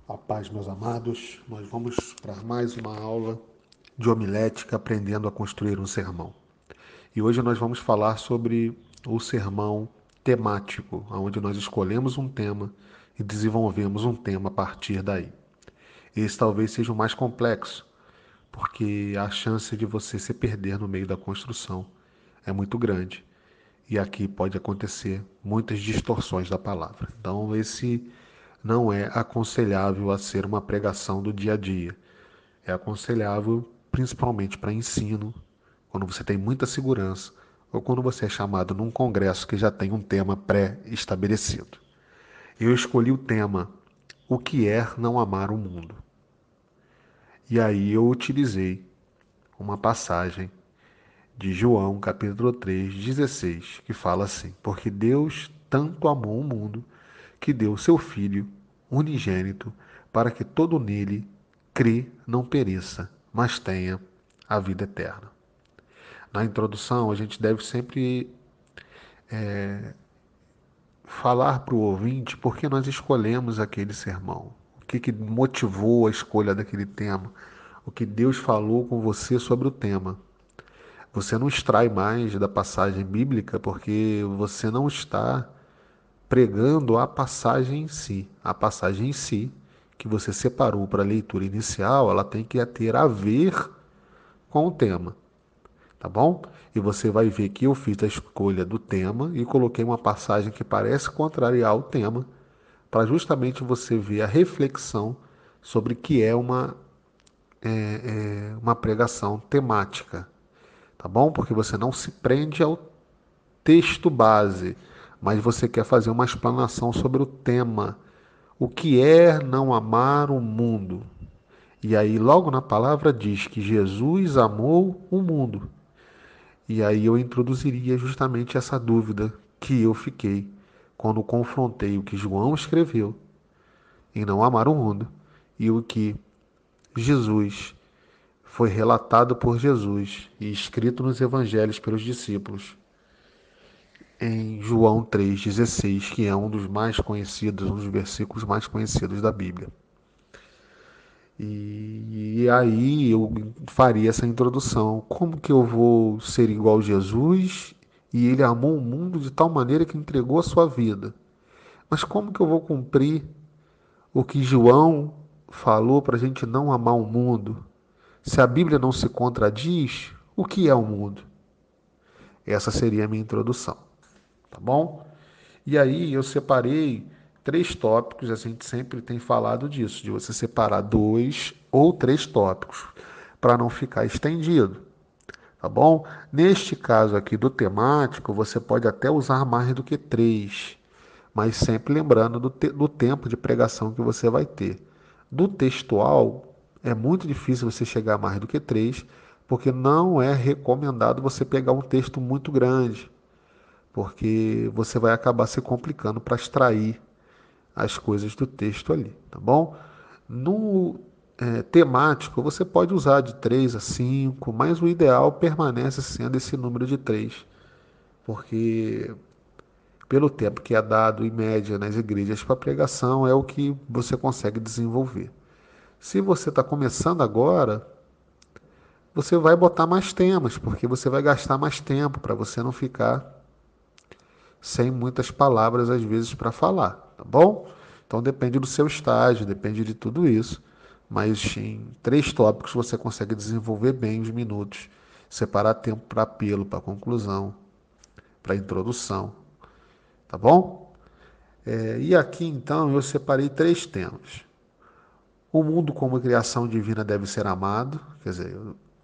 A paz, meus amados, nós vamos para mais uma aula de homilética aprendendo a construir um sermão. E hoje nós vamos falar sobre o sermão temático, onde nós escolhemos um tema e desenvolvemos um tema a partir daí. Esse talvez seja o mais complexo, porque a chance de você se perder no meio da construção é muito grande. E aqui pode acontecer muitas distorções da palavra. Então, esse não é aconselhável a ser uma pregação do dia a dia. É aconselhável principalmente para ensino, quando você tem muita segurança ou quando você é chamado num congresso que já tem um tema pré-estabelecido. Eu escolhi o tema O que é não amar o mundo. E aí eu utilizei uma passagem de João, capítulo 3, 16, que fala assim: Porque Deus tanto amou o mundo que deu o seu Filho unigênito para que todo nele crê não pereça, mas tenha a vida eterna. Na introdução, a gente deve sempre falar para o ouvinte por que nós escolhemos aquele sermão, o que motivou a escolha daquele tema, o que Deus falou com você sobre o tema. Você não extrai mais da passagem bíblica porque você não está pregando a passagem em si. A passagem em si, que você separou para a leitura inicial, ela tem que ter a ver com o tema, tá bom? E você vai ver que eu fiz a escolha do tema e coloquei uma passagem que parece contrariar o tema, para justamente você ver a reflexão sobre o que é uma pregação temática, tá bom? Porque você não se prende ao texto base, mas você quer fazer uma explanação sobre o tema. O que é não amar o mundo? E aí, logo na palavra, diz que Jesus amou o mundo. E aí eu introduziria justamente essa dúvida que eu fiquei quando confrontei o que João escreveu em não amar o mundo e o que Jesus foi relatado por Jesus e escrito nos evangelhos pelos discípulos em João 3,16, que é um dos mais conhecidos, um dos versículos mais conhecidos da Bíblia. E aí eu faria essa introdução. Como que eu vou ser igual a Jesus e ele amou o mundo de tal maneira que entregou a sua vida? Mas como que eu vou cumprir o que João falou para a gente não amar o mundo? Se a Bíblia não se contradiz, o que é o mundo? Essa seria a minha introdução, tá bom? E aí eu separei três tópicos, a gente sempre tem falado disso, de você separar dois ou três tópicos, para não ficar estendido, tá bom? Neste caso aqui do temático, você pode até usar mais do que três, mas sempre lembrando do tempo de pregação que você vai ter. Do textual, é muito difícil você chegar a mais do que três, porque não é recomendado você pegar um texto muito grande, porque você vai acabar se complicando para extrair as coisas do texto ali, tá bom? No temático, você pode usar de 3 a 5, mas o ideal permanece sendo esse número de 3, porque pelo tempo que é dado em média nas igrejas para pregação é o que você consegue desenvolver. Se você está começando agora, você vai botar mais temas, porque você vai gastar mais tempo para você não ficar sem muitas palavras às vezes para falar, tá bom? Então depende do seu estágio, depende de tudo isso, mas em três tópicos você consegue desenvolver bem os minutos, separar tempo para apelo, para conclusão, para introdução, tá bom? E aqui então eu separei três temas. O mundo como criação divina deve ser amado, quer dizer,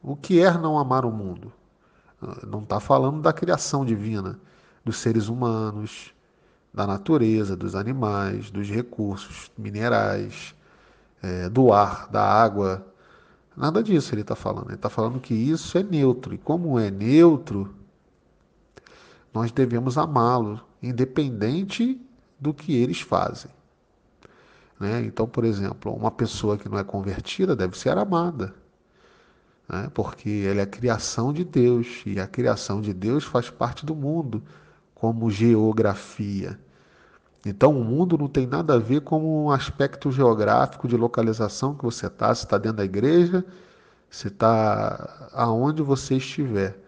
o que é não amar o mundo? Não está falando da criação divina, dos seres humanos, da natureza, dos animais, dos recursos minerais, do ar, da água. Nada disso ele está falando. Ele está falando que isso é neutro. E como é neutro, nós devemos amá-lo, independente do que eles fazem. Né? Então, por exemplo, uma pessoa que não é convertida deve ser amada, né? Porque ela é a criação de Deus. E a criação de Deus faz parte do mundo, como geografia. Então, o mundo não tem nada a ver com um aspecto geográfico de localização que você está, se está dentro da igreja, se está aonde você estiver.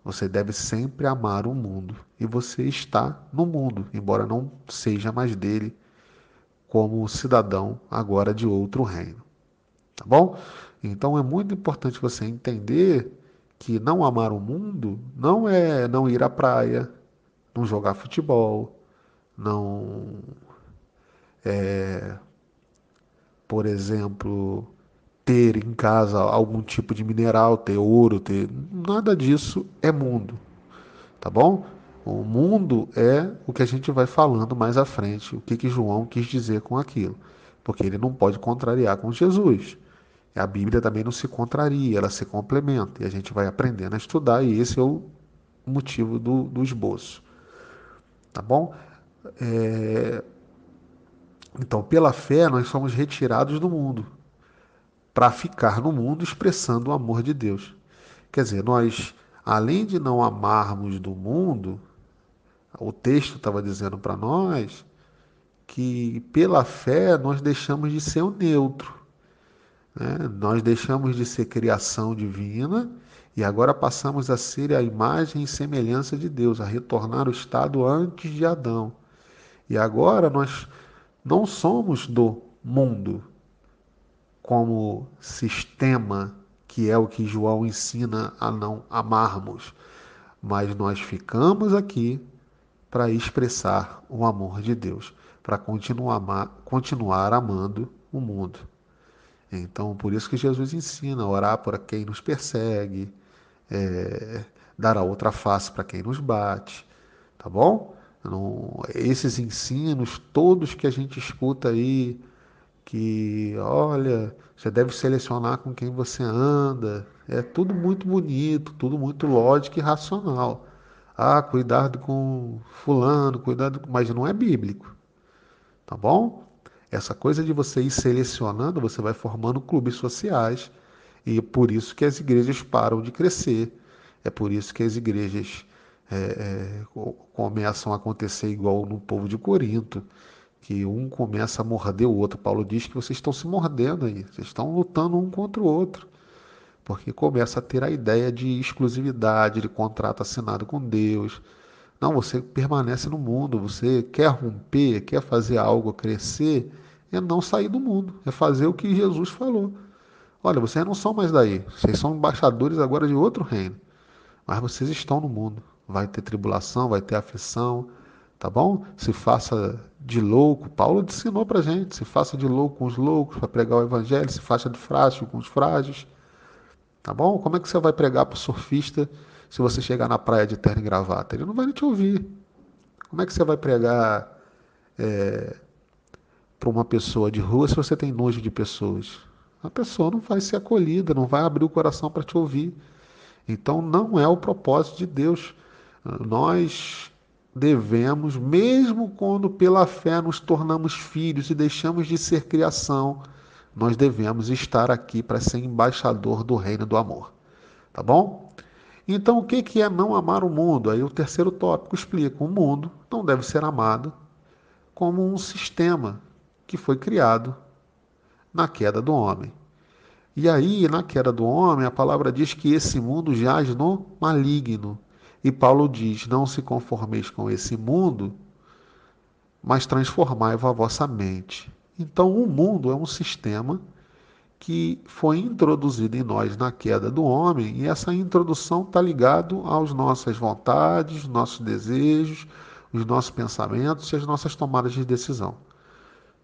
Você deve sempre amar o mundo. E você está no mundo, embora não seja mais dele, como cidadão agora de outro reino. Tá bom? Então é muito importante você entender que não amar o mundo não é não ir à praia, não jogar futebol, não, por exemplo, ter em casa algum tipo de mineral, ter ouro, ter nada disso é mundo, tá bom? O mundo é o que a gente vai falando mais à frente, o que que João quis dizer com aquilo, porque ele não pode contrariar com Jesus. A Bíblia também não se contraria, ela se complementa, e a gente vai aprendendo a estudar, e esse é o motivo do esboço, tá bom? Então, pela fé, nós somos retirados do mundo, para ficar no mundo expressando o amor de Deus. Quer dizer, nós, além de não amarmos do mundo, o texto estava dizendo para nós que pela fé nós deixamos de ser o neutro, né? Nós deixamos de ser criação divina e agora passamos a ser a imagem e semelhança de Deus, a retornar ao estado antes de Adão. E agora nós não somos do mundo como sistema, que é o que João ensina a não amarmos, mas nós ficamos aqui para expressar o amor de Deus, para continuar amando o mundo. Então, por isso que Jesus ensina a orar por quem nos persegue, dar a outra face para quem nos bate, tá bom? Não, esses ensinos todos que a gente escuta aí, que, olha, você deve selecionar com quem você anda, é tudo muito bonito, tudo muito lógico e racional. Ah, cuidado com fulano, cuidado, mas não é bíblico, tá bom? Essa coisa de você ir selecionando, você vai formando clubes sociais e é por isso que as igrejas param de crescer. É por isso que as igrejas começam a acontecer igual no povo de Corinto, que um começa a morder o outro. Paulo diz que vocês estão se mordendo aí, vocês estão lutando um contra o outro, porque começa a ter a ideia de exclusividade, de contrato assinado com Deus. Não, você permanece no mundo, você quer romper, quer fazer algo crescer, é não sair do mundo, é fazer o que Jesus falou. Olha, vocês não são mais daí, vocês são embaixadores agora de outro reino, mas vocês estão no mundo. Vai ter tribulação, vai ter aflição, tá bom? Se faça de louco, Paulo ensinou pra gente, se faça de louco com os loucos para pregar o evangelho, se faça de frágil com os frágeis, tá bom? Como é que você vai pregar pro surfista se você chegar na praia de terno e gravata? Ele não vai nem te ouvir. Como é que você vai pregar para uma pessoa de rua se você tem nojo de pessoas? A pessoa não vai ser acolhida, não vai abrir o coração para te ouvir. Então não é o propósito de Deus. Nós devemos, mesmo quando pela fé nos tornamos filhos e deixamos de ser criação, nós devemos estar aqui para ser embaixador do reino do amor. Tá bom? Então, o que é não amar o mundo? Aí o terceiro tópico explica: o mundo não deve ser amado como um sistema que foi criado na queda do homem. E aí, na queda do homem, a palavra diz que esse mundo jaz no maligno. E Paulo diz: não se conformeis com esse mundo, mas transformai-vos a vossa mente. Então, o mundo é um sistema que foi introduzido em nós na queda do homem, e essa introdução está ligada às nossas vontades, nossos desejos, os nossos pensamentos e as nossas tomadas de decisão.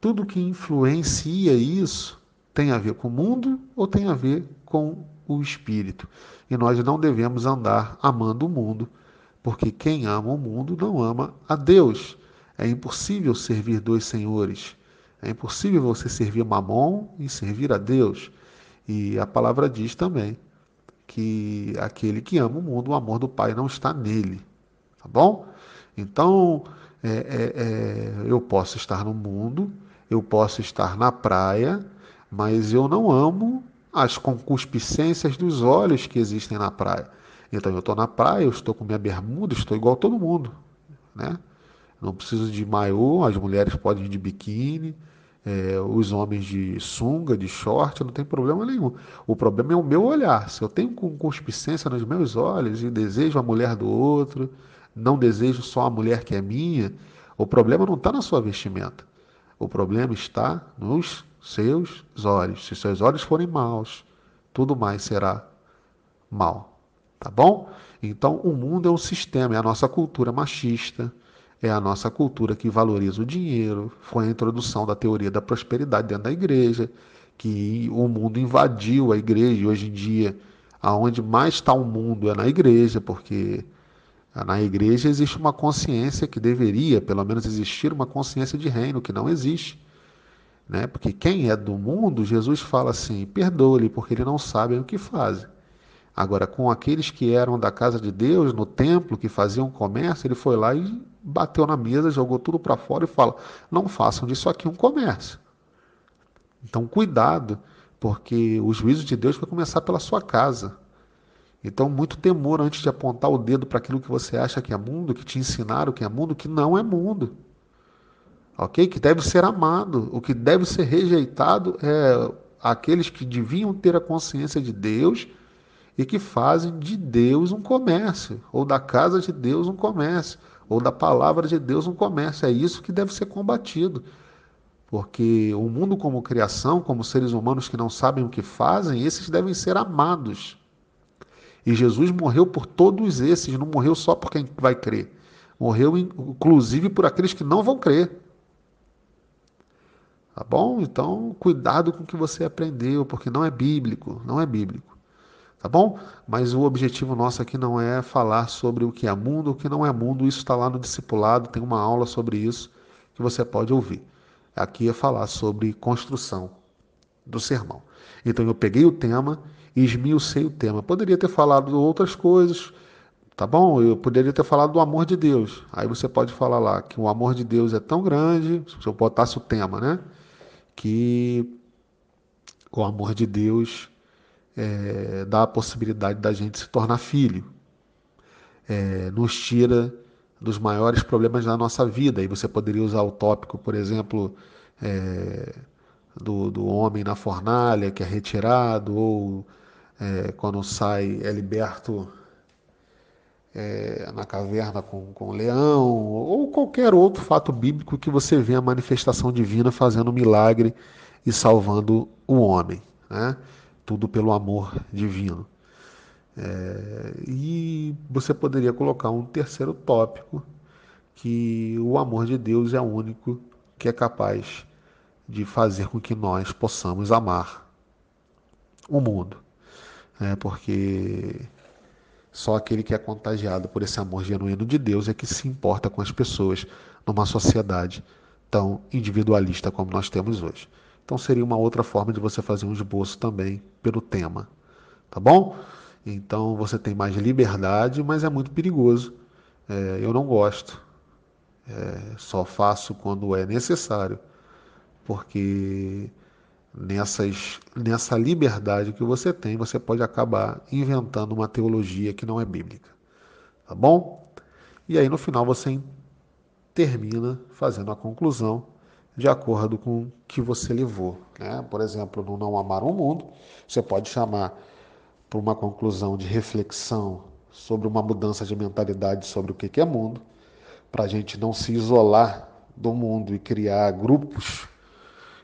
Tudo que influencia isso tem a ver com o mundo ou tem a ver com o espírito. E nós não devemos andar amando o mundo, porque quem ama o mundo não ama a Deus. É impossível servir dois senhores. É impossível você servir Mamon e servir a Deus. E a palavra diz também que aquele que ama o mundo, o amor do Pai não está nele. Tá bom? Então, eu posso estar no mundo, eu posso estar na praia, mas eu não amo as concupiscências dos olhos que existem na praia. Então, eu estou na praia, eu estou com minha bermuda, estou igual todo mundo, né? Não preciso de maiô, as mulheres podem ir de biquíni, os homens de sunga, de short, não tem problema nenhum. O problema é o meu olhar. Se eu tenho concupiscência nos meus olhos e desejo a mulher do outro, não desejo só a mulher que é minha, o problema não está na sua vestimenta. O problema está nos seus olhos. Se seus olhos forem maus, tudo mais será mal. Tá bom? Então, o mundo é um sistema, é a nossa cultura machista, é a nossa cultura que valoriza o dinheiro. Foi a introdução da teoria da prosperidade dentro da igreja, que o mundo invadiu a igreja. E hoje em dia, aonde mais está o mundo é na igreja, porque na igreja existe uma consciência que deveria, pelo menos, existir uma consciência de reino, que não existe. Né? Porque quem é do mundo, Jesus fala assim: perdoe-lhe, porque eles não sabem o que fazem. Agora, com aqueles que eram da casa de Deus, no templo, que faziam comércio, ele foi lá e bateu na mesa, jogou tudo para fora e fala: não façam disso aqui um comércio. Então, cuidado, porque o juízo de Deus vai começar pela sua casa. Então, muito temor antes de apontar o dedo para aquilo que você acha que é mundo, que te ensinaram que é mundo, que não é mundo. Ok? Que deve ser amado. O que deve ser rejeitado é aqueles que deviam ter a consciência de Deus e que fazem de Deus um comércio, ou da casa de Deus um comércio, ou da palavra de Deus um comércio. É isso que deve ser combatido, porque o mundo como criação, como seres humanos que não sabem o que fazem, esses devem ser amados. E Jesus morreu por todos esses, não morreu só por quem vai crer. Morreu inclusive por aqueles que não vão crer. Tá bom? Então, cuidado com o que você aprendeu, porque não é bíblico, não é bíblico. Tá bom? Mas o objetivo nosso aqui não é falar sobre o que é mundo, o que não é mundo. Isso está lá no discipulado, tem uma aula sobre isso que você pode ouvir. Aqui é falar sobre construção do sermão. Então eu peguei o tema e esmiucei o tema. Poderia ter falado outras coisas, tá bom? Eu poderia ter falado do amor de Deus. Aí você pode falar lá que o amor de Deus é tão grande, se eu botasse o tema, né? Que o amor de Deus dá a possibilidade da gente se tornar filho, nos tira dos maiores problemas da nossa vida. E você poderia usar o tópico, por exemplo, é, do homem na fornalha, que é retirado, ou quando sai, é liberto na caverna com o leão, ou qualquer outro fato bíblico que você vê a manifestação divina fazendo um milagre e salvando o homem. Né? Tudo pelo amor divino. E você poderia colocar um terceiro tópico, que o amor de Deus é o único que é capaz de fazer com que nós possamos amar o mundo. Porque só aquele que é contagiado por esse amor genuíno de Deus é que se importa com as pessoas numa sociedade tão individualista como nós temos hoje. Então seria uma outra forma de você fazer um esboço também pelo tema, tá bom? Então você tem mais liberdade, mas é muito perigoso. Eu não gosto, só faço quando é necessário, porque nessa liberdade que você tem, você pode acabar inventando uma teologia que não é bíblica, tá bom? E aí no final você termina fazendo a conclusão de acordo com o que você levou, né? Por exemplo, no Não Amar o Mundo, você pode chamar para uma conclusão de reflexão sobre uma mudança de mentalidade sobre o que é mundo, para a gente não se isolar do mundo e criar grupos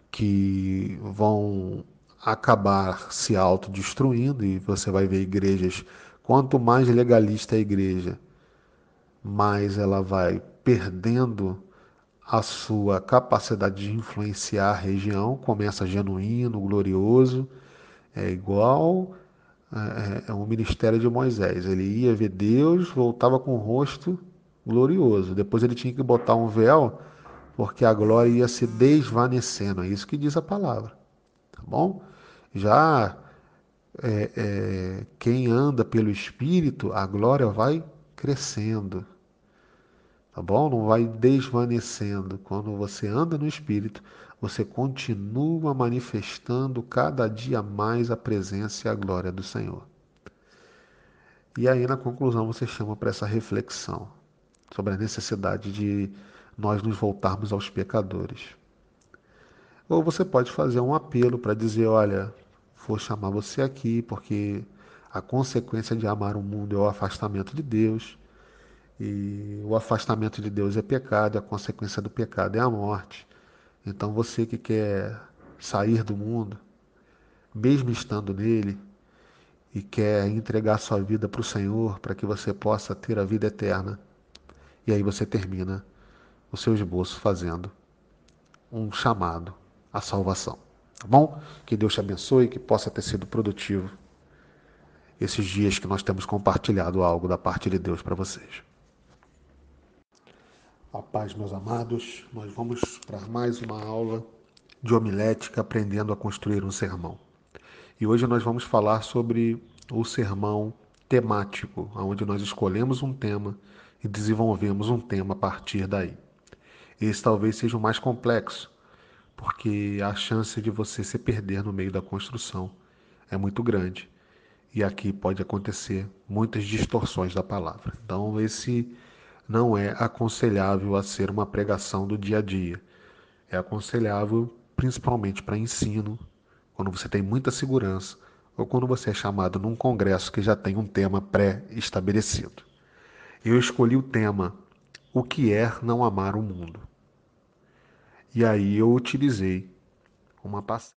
que vão acabar se autodestruindo. E você vai ver igrejas, quanto mais legalista a igreja, mais ela vai perdendo a sua capacidade de influenciar a região. Começa genuíno, glorioso, é igual o ministério de Moisés. Ele ia ver Deus, voltava com o rosto glorioso. Depois ele tinha que botar um véu, porque a glória ia se desvanecendo. É isso que diz a palavra, tá bom? Já quem anda pelo Espírito, a glória vai crescendo, tá bom? Não vai desvanecendo. Quando você anda no Espírito, você continua manifestando cada dia mais a presença e a glória do Senhor. E aí, na conclusão, você chama para essa reflexão sobre a necessidade de nós nos voltarmos aos pecadores. Ou você pode fazer um apelo para dizer, olha, vou chamar você aqui porque a consequência de amar o mundo é o afastamento de Deus, e o afastamento de Deus é pecado, a consequência do pecado é a morte. Então você que quer sair do mundo, mesmo estando nele, e quer entregar sua vida para o Senhor para que você possa ter a vida eterna. E aí você termina o seu esboço fazendo um chamado à salvação. Tá bom? Que Deus te abençoe, que possa ter sido produtivo esses dias que nós temos compartilhado algo da parte de Deus para vocês. A paz, meus amados, nós vamos para mais uma aula de homilética aprendendo a construir um sermão. E hoje nós vamos falar sobre o sermão temático, onde nós escolhemos um tema e desenvolvemos um tema a partir daí. Esse talvez seja o mais complexo, porque a chance de você se perder no meio da construção é muito grande. E aqui pode acontecer muitas distorções da palavra. Então, esse não é aconselhável a ser uma pregação do dia a dia. É aconselhável principalmente para ensino, quando você tem muita segurança ou quando você é chamado num congresso que já tem um tema pré-estabelecido. Eu escolhi o tema O que é não amar o mundo. E aí eu utilizei uma passagem